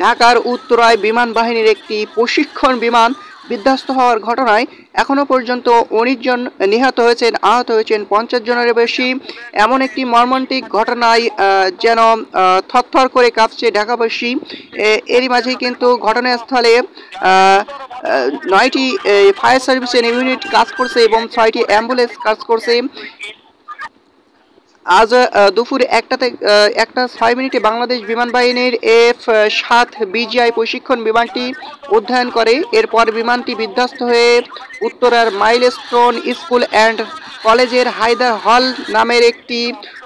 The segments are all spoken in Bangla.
ঢাকার উত্তরায় বিমান বাহিনীর একটি প্রশিক্ষণ বিমান বিধ্বস্ত হওয়ার ঘটনায় এখনো পর্যন্ত ১৯ জন নিহত হয়েছেন, আহত হয়েছেন ৫০ জনের বেশি। এমন একটি মর্মান্তিক ঘটনায় যেন থরথর করে কাঁপছে ঢাকাবাসী। এরই মাঝেই কিন্তু ঘটনাস্থলে ৯টি ফায়ার সার্ভিসের ইউনিট কাজ করছে এবং ৬টি অ্যাম্বুলেন্স কাজ করছে। আজ দুপুর 1টা ৬ মিনিটে বাংলাদেশ বিমান বাহিনীর F-7 বিজিআই প্রশিক্ষণ বিমানটি উড্ডয়ন করে। এরপর বিমানটি বিধ্বস্ত হয়ে উত্তরার মাইলস্টোন স্কুল অ্যান্ড কলেজের হায়দার হল নামের একটি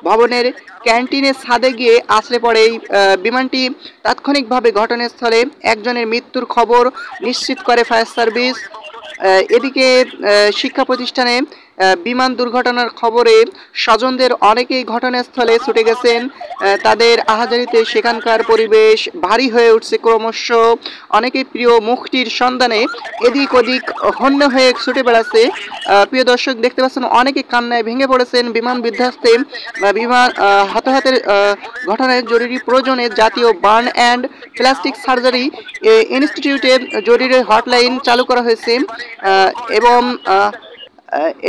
ভবনের ক্যান্টিনের ছাদে গিয়ে আছড়ে পড়ে। এই বিমানটি তাৎক্ষণিকভাবে ঘটনাস্থলে একজনের মৃত্যুর খবর নিশ্চিত করে ফায়ার সার্ভিস। এদিকে শিক্ষা প্রতিষ্ঠানে বিমান দুর্ঘটনার খবরে স্বজনদের অনেকেই ঘটনাস্থলে ছুটে গেছেন। তাদের আহাজারিতে সেখানকার পরিবেশ ভারী হয়ে উঠছে ক্রমশ। অনেকেই প্রিয় মুখটির সন্ধানে এদিক ওদিক হন্য হয়ে ছুটে বেড়াচ্ছে। প্রিয় দর্শক, দেখতে পাচ্ছেন অনেকে কান্নায় ভেঙে পড়েছেন বিমান বিধ্বস্তে। বিমান হতাহতের ঘটনায় জরুরি প্রয়োজনে জাতীয় বার্ন অ্যান্ড প্লাস্টিক সার্জারি ইনস্টিটিউটে জরুরি হটলাইন চালু করা হয়েছে। এবং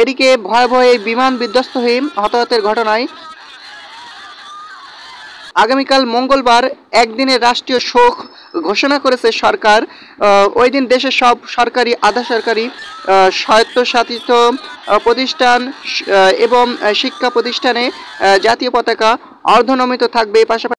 এদিকে ভয়াবহ এই বিমান বিধ্বস্ত হয়ে হতাহতের ঘটনায় আগামীকাল মঙ্গলবার একদিনের রাষ্ট্রীয় শোক ঘোষণা করেছে সরকার। ওই দিন দেশের সব সরকারি, আধা সরকারি, স্বায়ত্তশাসিত প্রতিষ্ঠান এবং শিক্ষা প্রতিষ্ঠানে জাতীয় পতাকা অর্ধনমিত থাকবে। পাশাপাশি